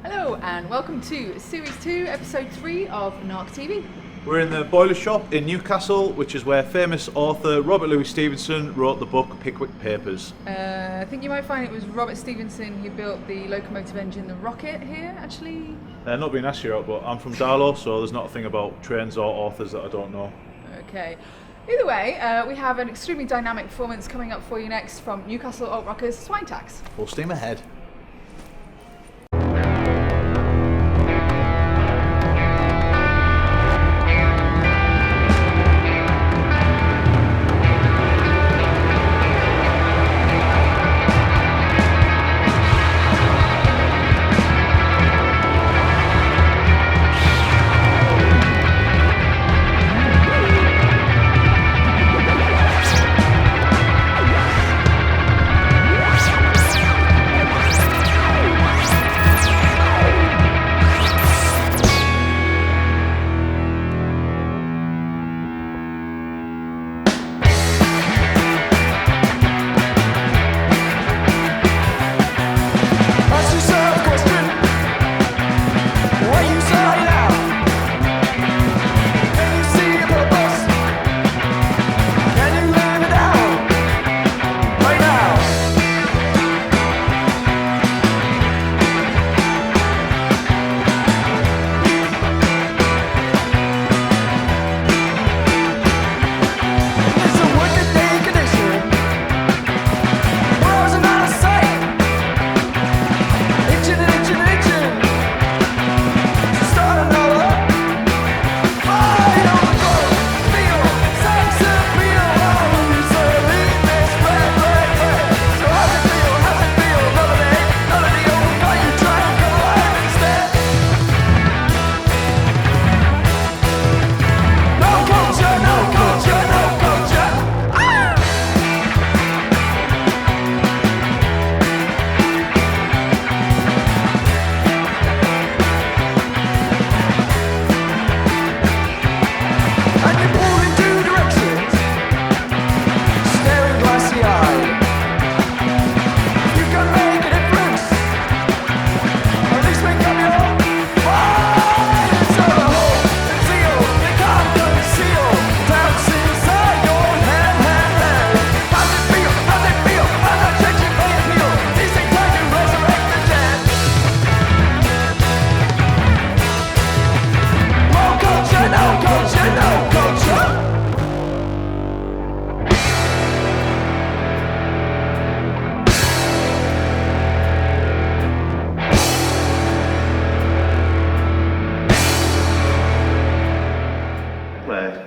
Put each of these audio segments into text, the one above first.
Hello and welcome to Series 2, Episode 3 of NARC TV. We're in the boiler shop in Newcastle, which is where famous author Robert Louis Stevenson wrote the book Pickwick Papers. I think you might find it was Robert Stevenson who built the locomotive engine, the rocket here, actually. Not being asked you out, but I'm from Darlow, so there's not a thing about trains or authors that I don't know. Okay. Either way, we have an extremely dynamic performance coming up for you next from Newcastle alt rockers Swine Tax. Full steam ahead.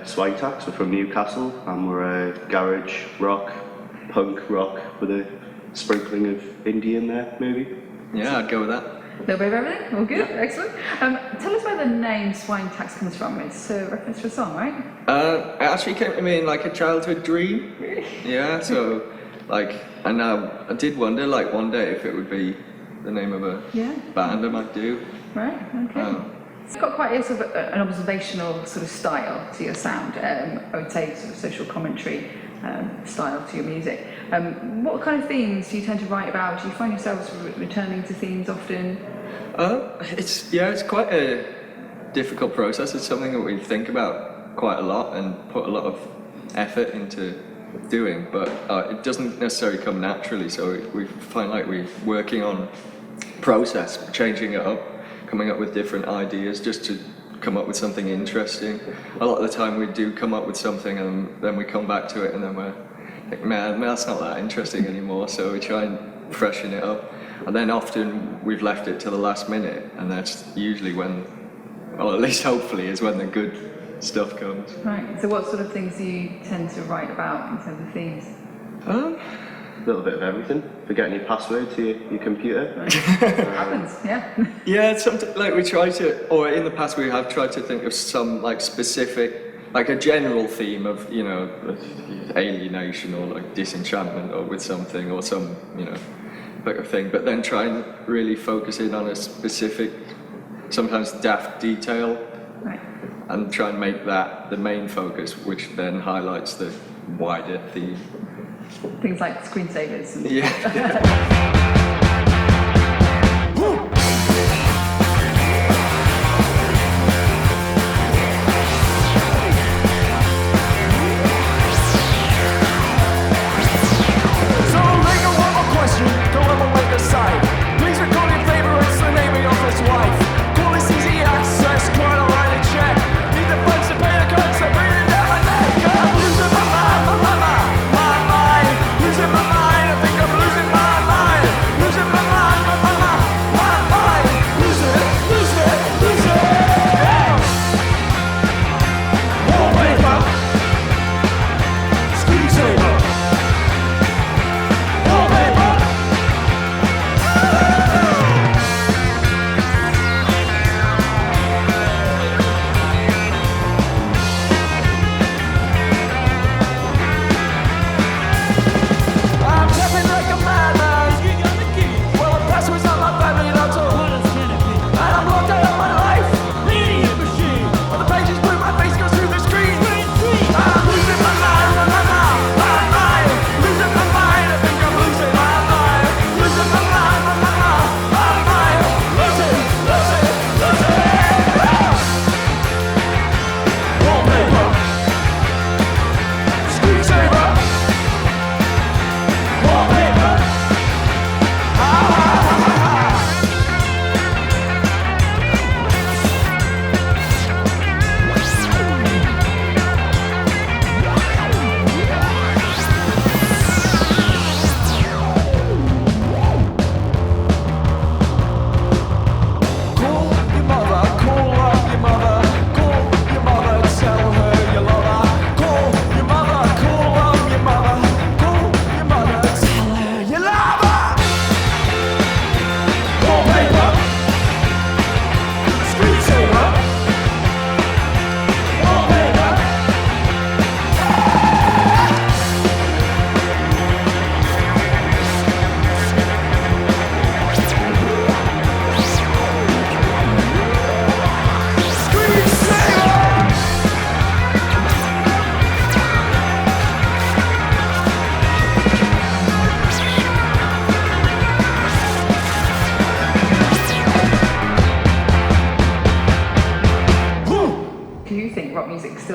Swine Tax, we're from Newcastle and we're a garage rock, punk rock with a sprinkling of indie in there, maybe. Yeah, I'd go with that. A little bit of everything, all good, excellent. Tell us where the name Swine Tax comes from. It's a reference to a song, right? It actually came to me in like a childhood dream. Yeah, so like, and I did wonder like one day if it would be the name of a band I might do. Right, okay. It's got quite a sort of an observational sort of style to your sound. I would say sort of social commentary style to your music. What kind of themes do you tend to write about? Do you find yourselves returning to themes often? It's quite a difficult process. It's something that we think about quite a lot and put a lot of effort into doing, but it doesn't necessarily come naturally. So we find like we're working on process, changing it up, coming up with different ideas just to come up with something interesting. A lot of the time we do come up with something and then we come back to it and then we're like, man, that's not that interesting anymore, so we try and freshen it up. And then often we've left it to the last minute, and that's usually when, or at least hopefully, is when the good stuff comes. Right, so what sort of things do you tend to write about in terms of themes? A little bit of everything. Forgetting your password to your computer. Right. Happens, yeah. Yeah, it's something like we try to, or in the past we have tried to think of some like specific, like a general theme of, you know, alienation or like disenchantment or with something or some, you know, like a thing, but then try and really focus in on a specific, sometimes daft detail. Right. And try and make that the main focus, which then highlights the wider theme. Things like screensavers. And yeah.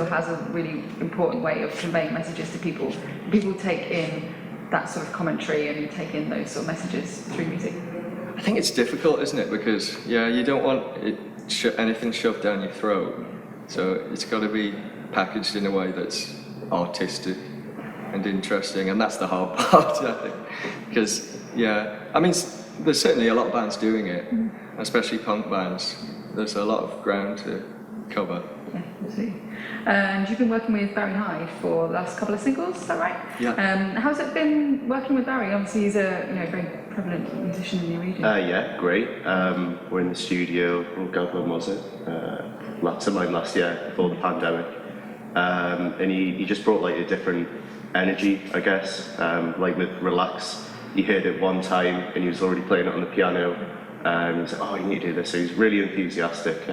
still has a really important way of conveying messages to people. People take in that sort of commentary and take in those sort of messages through music. I think it's difficult, isn't it? Because you don't want anything shoved down your throat. So it's got to be packaged in a way that's artistic and interesting, and that's the hard part, I think. Because I mean, there's certainly a lot of bands doing it, especially punk bands. There's a lot of ground to cover. Yeah, absolutely. And you've been working with Barry Hyde for the last couple of singles, is that right? Yeah. How's it been working with Barry? Obviously, he's a very prevalent musician in the region. Yeah, great. We're in the studio, God, when was it? Sometime last year, before the pandemic. And he just brought like a different energy, I guess. Like with Relax, he heard it one time and he was already playing it on the piano. He said, "Oh, you need to do this." So he's really enthusiastic.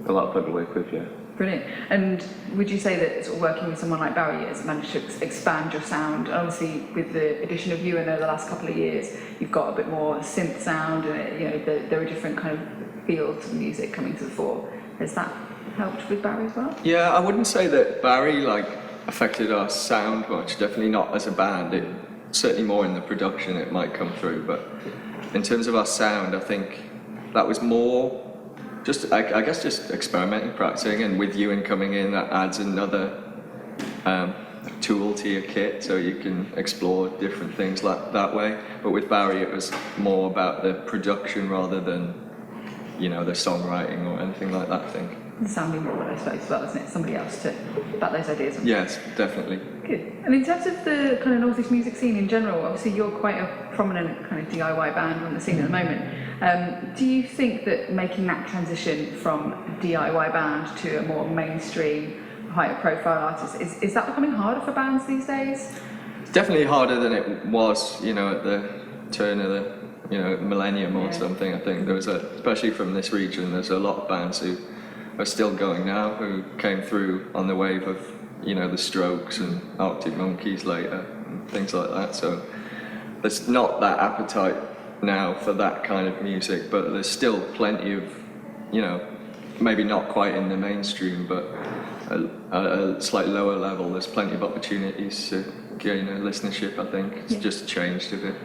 A lot of fun to work with, yeah. Brilliant. And would you say that sort of working with someone like Barry has managed to expand your sound? Obviously, with the addition of you in the last couple of years, you've got a bit more synth sound, and there are different kind of fields of music coming to the fore. Has that helped with Barry as well? Yeah, I wouldn't say that Barry affected our sound much. Definitely not as a band. It certainly more in the production it might come through, but in terms of our sound, I think that was more just, I guess, just experimenting, practicing, and with Ewan coming in, that adds another tool to your kit, so you can explore different things like that way. But with Barry, it was more about the production rather than, the songwriting or anything like that, I think. The sounding board, I suppose, as well, isn't it? Somebody else to back those ideas on. Yes, definitely. Good. And in terms of the kind of North East music scene in general, obviously you're quite a prominent kind of DIY band on the scene at the moment. Do you think that making that transition from a DIY band to a more mainstream, higher profile artist, is that becoming harder for bands these days? It's definitely harder than it was, at the turn of the millennium or something. I think there was especially from this region, there's a lot of bands who are still going now, who came through on the wave of, the Strokes and Arctic Monkeys later and things like that. So there's not that appetite now for that kind of music, but there's still plenty of, maybe not quite in the mainstream, but a slightly lower level, there's plenty of opportunities to gain a listenership, I think. It's just changed a bit.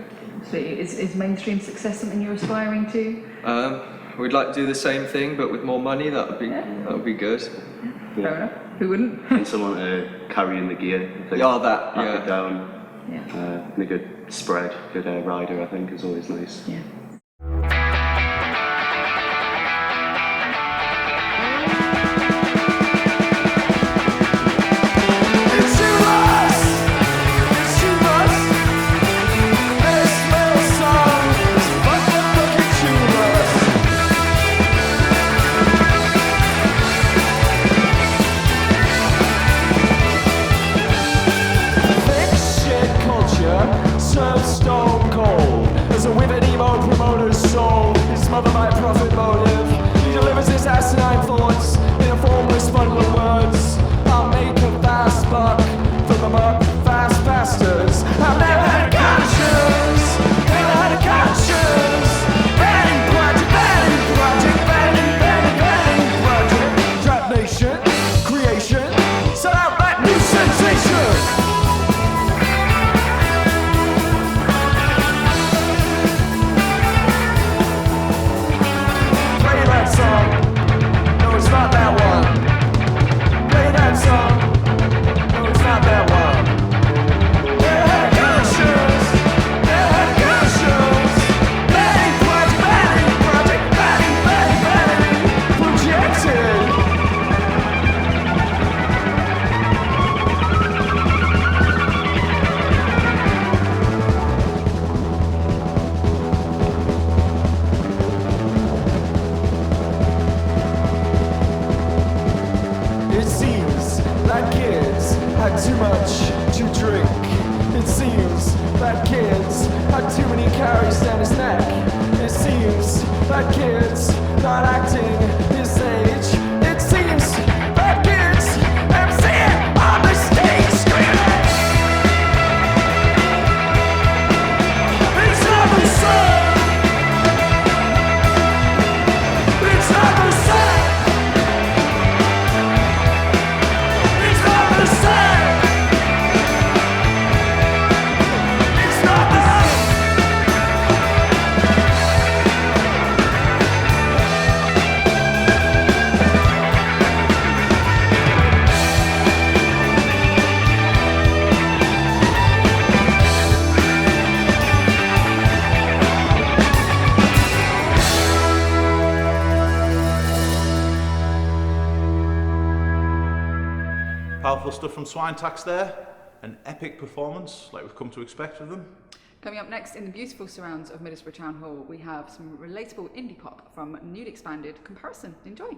So is mainstream success something you're aspiring to? We'd like to do the same thing, but with more money. That would be good. Fair enough. Who wouldn't? And someone carrying the gear. I think. Up and down. Yeah. And a good spread, good rider, I think, is always nice. Yeah. Stone cold as a withered emo promoter's soul. His mother by profit motive. He delivers his asinine thoughts in a formless bundle of words. I'll make a fast buck from the muck, fast bastards. I've never had a conscience, never had a conscience. Banning project, banning project, banning, banning, banning project. Trap nation, creation, set out that new sensation. powerful stuff from Swine Tax there. An epic performance, like we've come to expect of them. Coming up next, in the beautiful surrounds of Middlesbrough Town Hall, we have some relatable indie pop from Nude Expanded, Komparrison. Enjoy.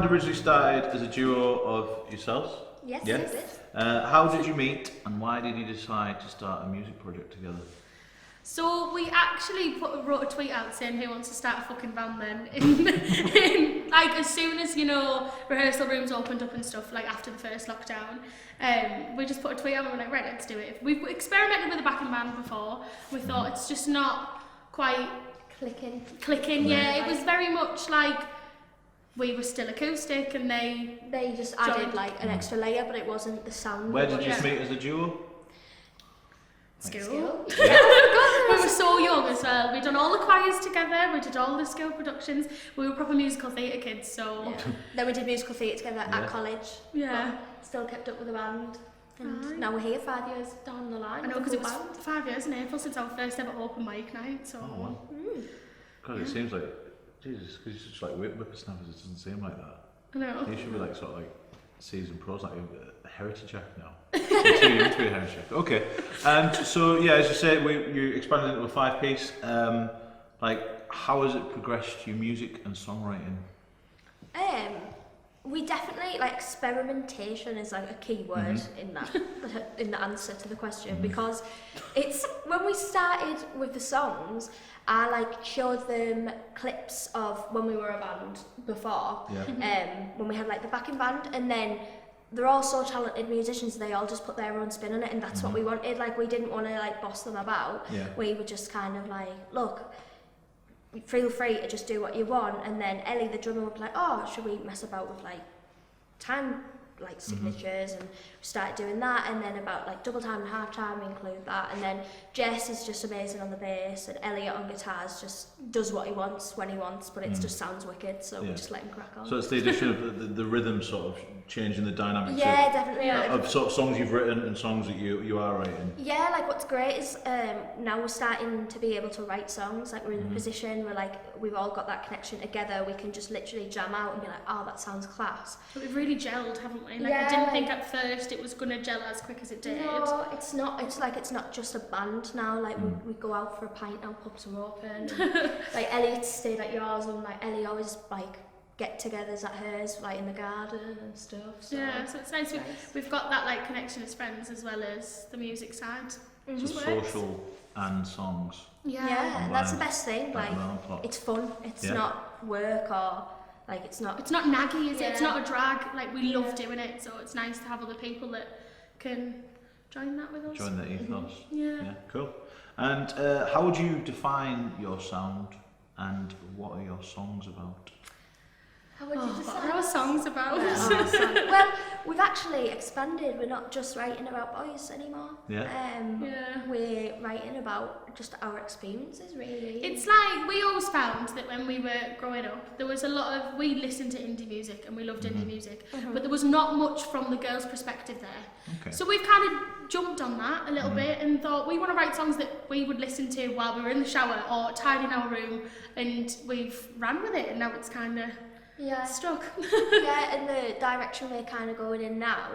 Originally started as a duo of yourselves? Yes, Yeah. yes, yes. How did you meet and why did you decide to start a music project together? So we actually wrote a tweet out saying who wants to start a fucking band then. Like as soon as, you know, rehearsal rooms opened up and stuff, like after the first lockdown, we just put a tweet out and we were like, right, let's do it. We've experimented with a backing band before. We thought it's just not quite clicking. Yeah, it was very much like we were still acoustic and they just added like an extra layer, but it wasn't the sound. Where did you meet as a duo? School. Yeah. We were so young as well. We'd done all the choirs together, we did all the school productions. We were proper musical theatre kids, so... Yeah. Then we did musical theatre together at college. Yeah. But still kept up with the band. And now we're here 5 years down the line. I know, because it was 5 years in April since our first ever open mic night, so... Oh, wow. God, it seems like... Jesus, because you're such like whippersnappers, it doesn't seem like that. I know. You should be like sort of like seasoned pros, like a heritage act now. You're too young to be a heritage act. Okay. So yeah, as you said, you expanded into a 5-piece. Like, how has it progressed your music and songwriting? We definitely, like, experimentation is like a key word in that, in the answer to the question, because it's, when we started with the songs, I like showed them clips of when we were a band before, when we had like the backing band, and then they're all so talented musicians, they all just put their own spin on it, and that's what we wanted. Like, we didn't want to like boss them about. We were just kind of like, look, feel free to just do what you want. And then Ellie, the drummer, would be like, oh, should we mess about with like time, like signatures, and we started doing that. And then about like double time and half time, we include that. And then Jess is just amazing on the bass, and Elliot on guitars just does what he wants when he wants, but it just sounds wicked, so we just let him crack on. So it's the addition of the rhythm sort of changing the dynamics definitely. of sort of songs you've written and songs that you are writing. Yeah, like what's great is now we're starting to be able to write songs. Like, we're in a position where like we've all got that connection together. We can just literally jam out and be like, oh, that sounds class. But we've really gelled, haven't we? Like, I didn't think at first it was gonna gel as quick as it did. No, it's not. It's like, it's not just a band now. Like, we go out for a pint now, pubs are open. And, like, Ellie stayed at yours, and like Ellie always like get-togethers at hers, like in the garden and stuff. So. Yeah, so it's nice. We've got that like connection as friends as well as the music side. So social and songs. Yeah, that's the best thing. Like, Well, it's fun. It's not work, or like it's not naggy, is it? It's not a drag. Like, we love doing it, so it's nice to have other people that can join that with us. Join the ethos. Yeah, cool. And how would you define your sound, and what are your songs about? How would you What decide? are our songs about? Well, we've actually expanded. We're not just writing about boys anymore. We're writing about just our experiences, really. It's like, we always found that when we were growing up, there was a lot of, we listened to indie music and we loved indie music, but there was not much from the girls' perspective there. Okay. So we've kind of jumped on that a little bit and thought we want to write songs that we would listen to while we were in the shower or tidying our room, and we've ran with it, and now it's kind of stuck. And the direction we're kind of going in now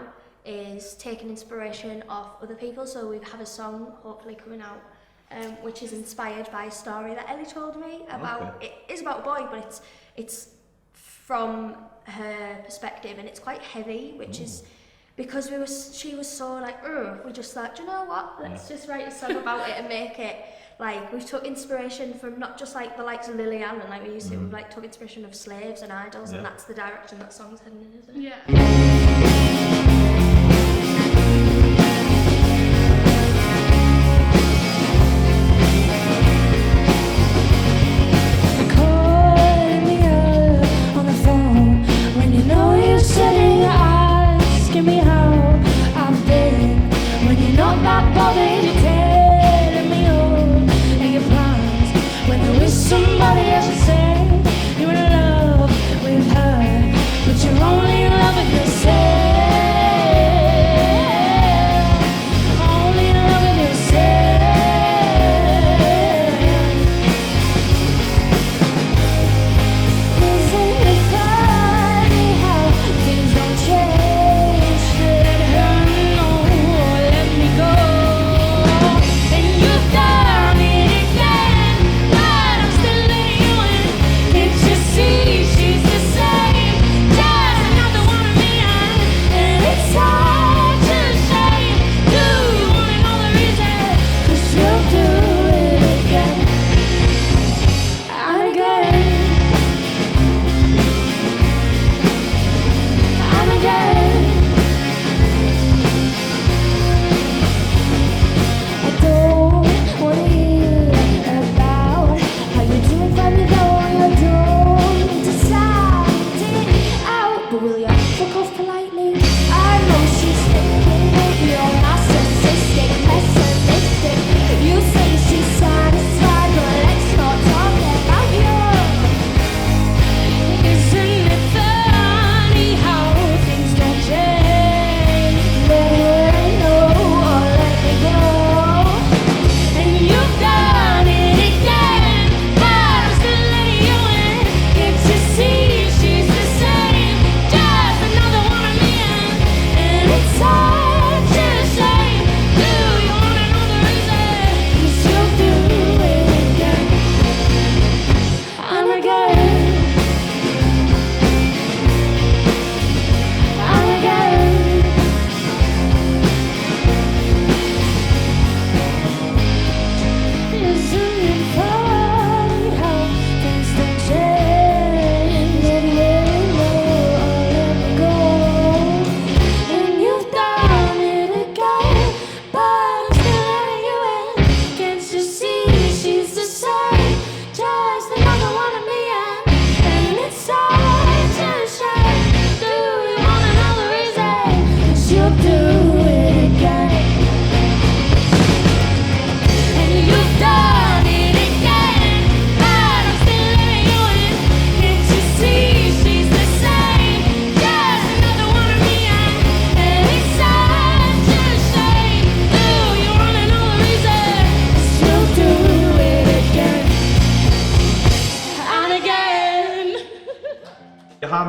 is taking inspiration off other people. So we have a song hopefully coming out, which is inspired by a story that Ellie told me about. It is about a boy, but it's from her perspective, and it's quite heavy, which is because she was so like, we just thought, do you know what? Let's just write a song about it and make it. Like, we took inspiration from not just like the likes of Lillian, and like we used to, we like took inspiration of Slaves and Idols, and that's the direction that song's heading in, isn't it? Yeah.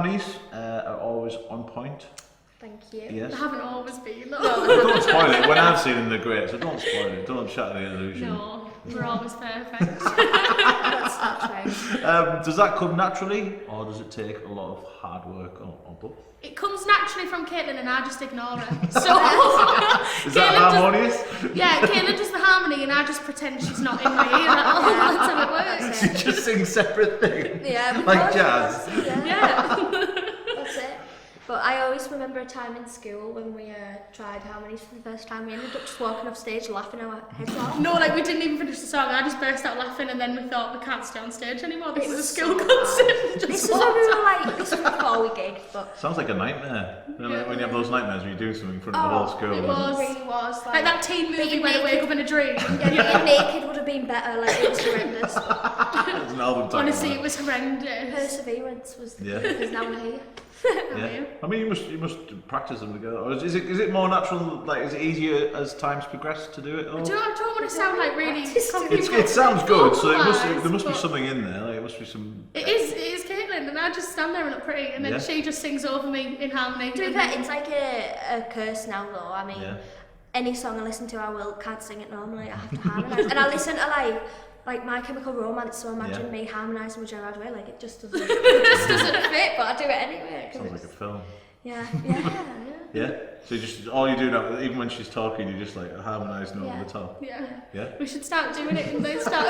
harmonies are always on point. Thank you. Yes. They haven't always been, though. Don't spoil it. When I've seen them, they're great, so don't spoil it. Don't shatter the illusion. No, we're always perfect. That's not true. Does that come naturally, or does it take a lot of hard work, or both? It comes naturally from Caitlin and I just ignore her. So Is that harmonious? Yeah, Caitlin does the harmony and I just pretend she's not in my ear at all. That's how it works. You just sing separate things? Yeah, Like because- jazz? Yeah. That's it. But I always remember a time in school when we tried harmonies for the first time. We ended up just walking off stage laughing our heads off. No, like we didn't even finish the song. I just burst out laughing and then we thought we can't stay on stage anymore. This It is a was school so concert. This was when we were like, this was before we gigged, but Sounds like a nightmare. You know, like when you have those nightmares when you do something in front of the Oh, whole school. it it was. really was Like that teen movie being when I wake up in a dream. Yeah, being naked would have been better. Like it was horrendous. It's an album title. Honestly, it was horrendous. Perseverance was the Yeah. key, because now we're here. Yeah. I mean, you must practice them together. Or is it more natural? Like, is it easier as times progress to do it? Or? I don't want to sound like really It confident. sounds good, so there must be but something in there. Like, it must be some. It is Caitlin, and I just stand there and look pretty, and then Yeah. she just sings over me in harmony. To be and fair, then- it's like a curse now, though. I mean, Yeah. any song I listen to, can't sing it normally. I have to harmonise, and I listen to like My Chemical Romance. So imagine me harmonising with Gerard Way, like it just doesn't fit. But I do it anyway. 'Cause Sounds like a film. yeah. Yeah. So all you do now, even when she's talking, you just like harmonise over Yeah. the top. Yeah. Yeah. We should start doing it and then start.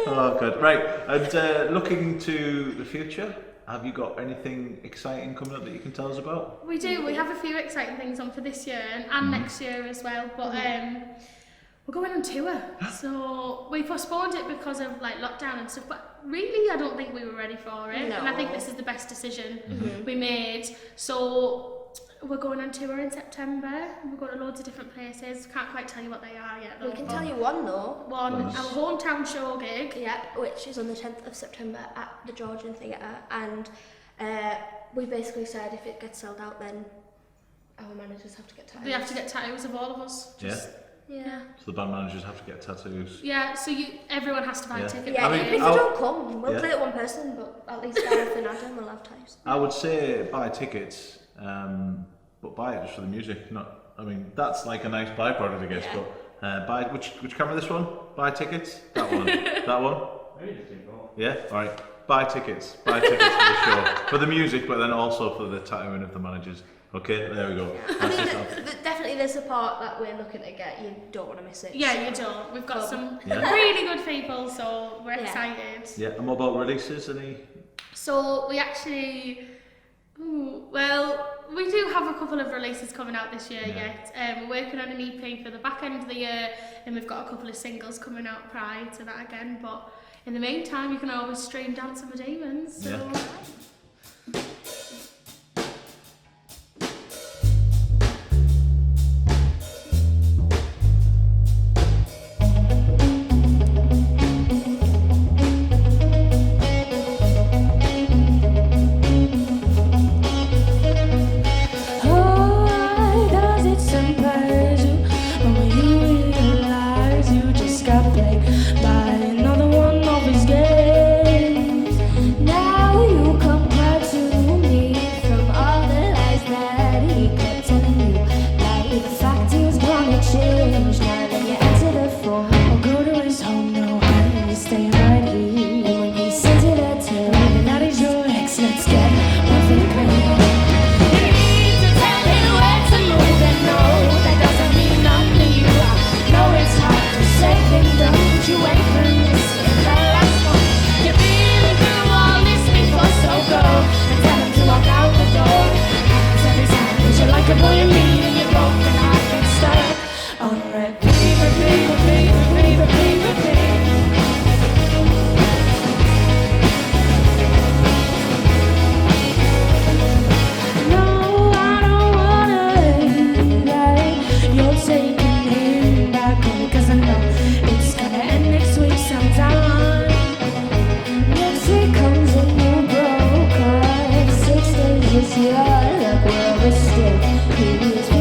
Oh, good. Right. And looking to the future, have you got anything exciting coming up that you can tell us about? We do. We have a few exciting things on for this year and next year as well. But we're going on tour, so we postponed it because of like lockdown and stuff. But really, I don't think we were ready for it, and I think this is the best decision we made. So we're going on tour in September. We're going to loads of different places. Can't quite tell you what they are yet. Though, We can but tell you one though. one, our hometown show gig. Yeah, which is on the 10th of September at the Georgian Theatre, and we basically said if it gets sold out, then our managers have to get tattoos. They have to get tattoos of all of us. Yeah. So the band managers have to get tattoos. Yeah, so everyone has to buy a ticket. Yeah, I mean, even if you don't come, we'll yeah. play it one person, but at least Gareth and Adam will have ties. I would say buy tickets, but buy it just for the music. Not, I mean, that's like a nice byproduct, I guess. Yeah. But buy which camera? This one? Buy tickets. That one. That one. Yeah. All right. Buy tickets. Buy tickets for the show, for the music, but then also for the tattooing of the managers. Okay, there we go. I mean, definitely the support that we're looking to get, you don't want to miss it. Yeah, you don't. We've got some Yeah. really good people, so we're Yeah. excited. Yeah, and what about releases? Any? So we actually, we do have a couple of releases coming out this year yet. We're working on an EP for the back end of the year, and we've got a couple of singles coming out prior to that again. But in the meantime, you can always stream Dance of the Demons. So. Yeah. Why does it surprise you when you realize you just got played by another one of his games? Now you compare to me from all the lies that he kept telling you. Like the fact he was gonna change. Now that you answer the phone or go to his home, no, honey, stay right here. And when he sends you that tell me that he's your ex, let's get one thing clear. You ain't been missing the last one. You've been through all this before, so go and tell him to walk out the door. Happens every time, 'cause you're like a boy in me and you're broken heart gets stuck on repeat, repeat, repeat, repeat, repeat, repeat. No, I don't wanna lie. You're taking him back home, 'cause I know it's gonna end next week sometime. Next week comes a new broker. 6 days this year, look where we're still.